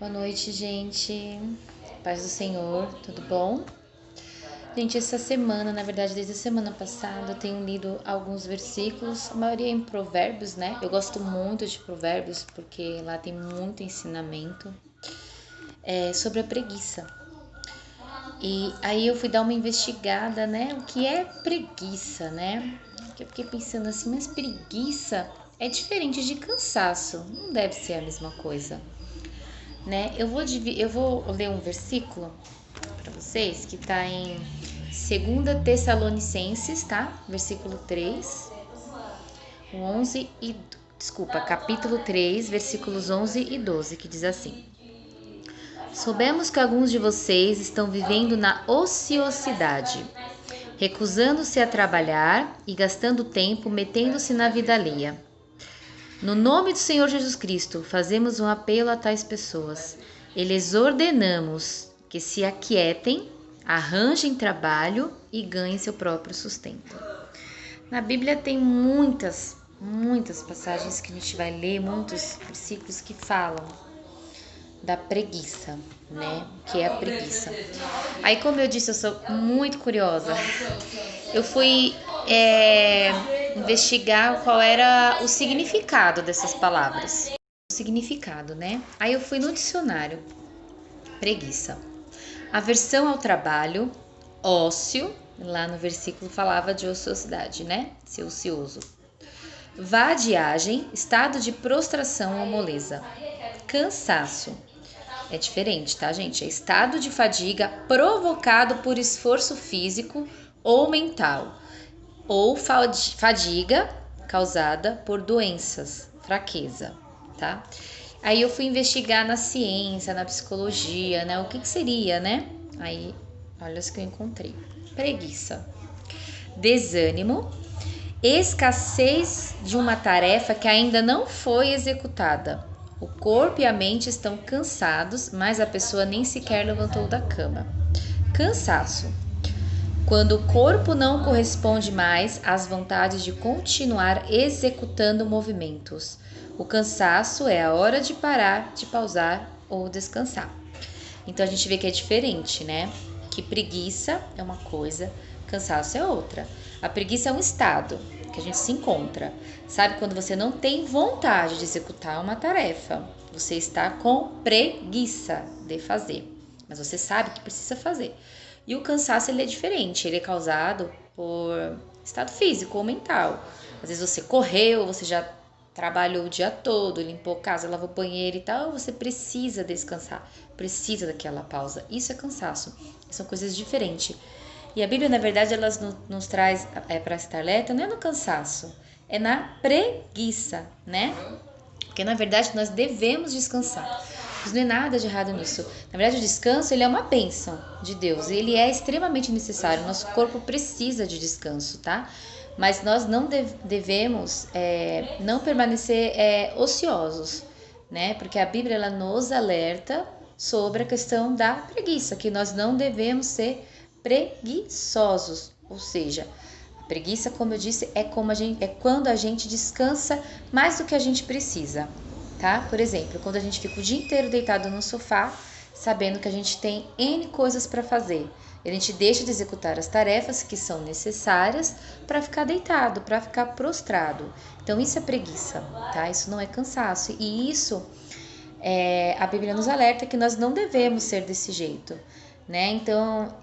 Boa noite, gente. Paz do Senhor, tudo bom? Gente, essa semana, na verdade, desde a semana passada, eu tenho lido alguns versículos, a maioria em Provérbios, né? Eu gosto muito de Provérbios porque lá tem muito ensinamento sobre a preguiça. E aí eu fui dar uma investigada, né? O que é preguiça, né? Que eu fiquei pensando assim, mas preguiça é diferente de cansaço, não deve ser a mesma coisa, né? Eu vou ler um versículo para vocês que está em 2 Tessalonicenses, tá? Versículo 3, o 11 e capítulo 3, versículos 11 e 12, que diz assim: Soubemos que alguns de vocês estão vivendo na ociosidade, recusando-se a trabalhar e gastando tempo metendo-se na vida alheia. No nome do Senhor Jesus Cristo, fazemos um apelo a tais pessoas. E lhes ordenamos que se aquietem, arranjem trabalho e ganhem seu próprio sustento. Na Bíblia tem muitas passagens que a gente vai ler, muitos versículos que falam da preguiça, né? O que é a preguiça. Aí, como eu disse, eu sou muito curiosa. Eu fui investigar qual era o significado dessas palavras. O significado, né? Aí eu fui no dicionário. Preguiça. Aversão ao trabalho, ócio, lá no versículo falava de ociosidade, né? Ser ocioso. Vadiagem, estado de prostração ou moleza. Cansaço. É diferente, tá, gente? É estado de fadiga provocado por esforço físico ou mental, ou fadiga causada por doenças, fraqueza, tá? Aí eu fui investigar na ciência, na psicologia, né? O que seria, né? Aí, olha as que eu encontrei. Preguiça. Desânimo. Escassez de uma tarefa que ainda não foi executada. O corpo e a mente estão cansados, mas a pessoa nem sequer levantou da cama. Cansaço. Quando o corpo não corresponde mais às vontades de continuar executando movimentos. O cansaço é a hora de parar, de pausar ou descansar. Então a gente vê que é diferente, né? Que preguiça é uma coisa, cansaço é outra. A preguiça é um estado que a gente se encontra. Sabe quando você não tem vontade de executar uma tarefa? Você está com preguiça de fazer, mas você sabe que precisa fazer. E o cansaço ele é diferente, ele é causado por estado físico ou mental. Às vezes você correu, você já trabalhou o dia todo, limpou a casa, lavou o banheiro e tal, você precisa descansar, precisa daquela pausa. Isso é cansaço, são coisas diferentes. E a Bíblia, na verdade, ela nos traz para estar alerta, não é no cansaço, é na preguiça, né? Porque, na verdade, nós devemos descansar. Mas não é nada de errado nisso. Na verdade, o descanso ele é uma bênção de Deus. Ele é extremamente necessário. Nosso corpo precisa de descanso, tá? Mas nós não devemos não permanecer ociosos, né? Porque a Bíblia ela nos alerta sobre a questão da preguiça, que nós não devemos ser preguiçosos, ou seja, a preguiça, como eu disse, é quando a gente descansa mais do que a gente precisa, tá? Por exemplo, quando a gente fica o dia inteiro deitado no sofá, sabendo que a gente tem N coisas para fazer. A gente deixa de executar as tarefas que são necessárias para ficar deitado, para ficar prostrado. Então, isso é preguiça, tá? Isso não é cansaço. E isso, a Bíblia nos alerta que nós não devemos ser desse jeito, né? Então,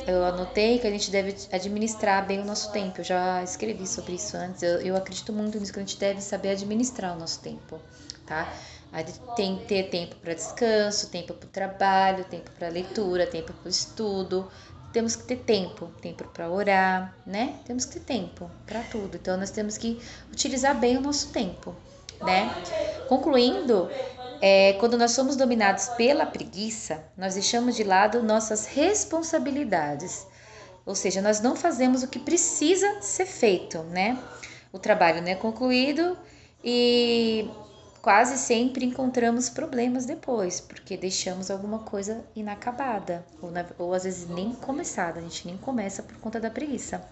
eu anotei que a gente deve administrar bem o nosso tempo. Eu já escrevi sobre isso antes. Eu acredito muito nisso, que a gente deve saber administrar o nosso tempo, tá? Tem que ter tempo para descanso, tempo para o trabalho, tempo para leitura, tempo para o estudo. Temos que ter tempo para orar, né? Temos que ter tempo para tudo. Então, nós temos que utilizar bem o nosso tempo, né? Concluindo, quando nós somos dominados pela preguiça, nós deixamos de lado nossas responsabilidades. Ou seja, nós não fazemos o que precisa ser feito, né? O trabalho não é concluído e quase sempre encontramos problemas depois, porque deixamos alguma coisa inacabada, ou às vezes nem começada, a gente nem começa por conta da preguiça.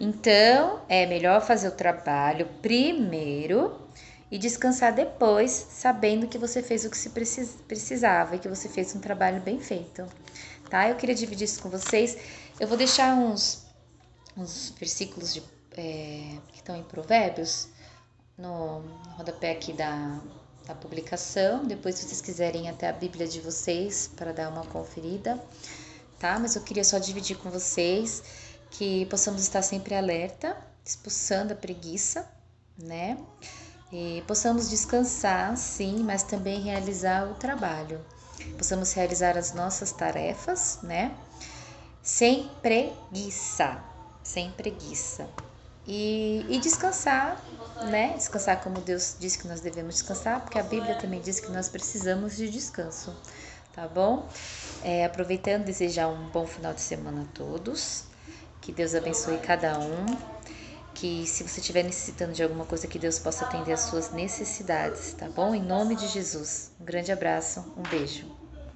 Então, é melhor fazer o trabalho primeiro e descansar depois, sabendo que você fez o que se precisava e que você fez um trabalho bem feito, tá? Eu queria dividir isso com vocês. Eu vou deixar uns versículos que estão em Provérbios no rodapé aqui da publicação. Depois, se vocês quiserem ir até a Bíblia de vocês para dar uma conferida, tá? Mas eu queria só dividir com vocês que possamos estar sempre alerta, expulsando a preguiça, né? E possamos descansar, sim, mas também realizar o trabalho. Possamos realizar as nossas tarefas, né? Sem preguiça, sem preguiça. E descansar, né? Descansar como Deus disse que nós devemos descansar, porque a Bíblia também diz que nós precisamos de descanso, tá bom? Aproveitando, desejar um bom final de semana a todos, que Deus abençoe cada um, que se você estiver necessitando de alguma coisa, que Deus possa atender às suas necessidades, tá bom? Em nome de Jesus. Um grande abraço, um beijo.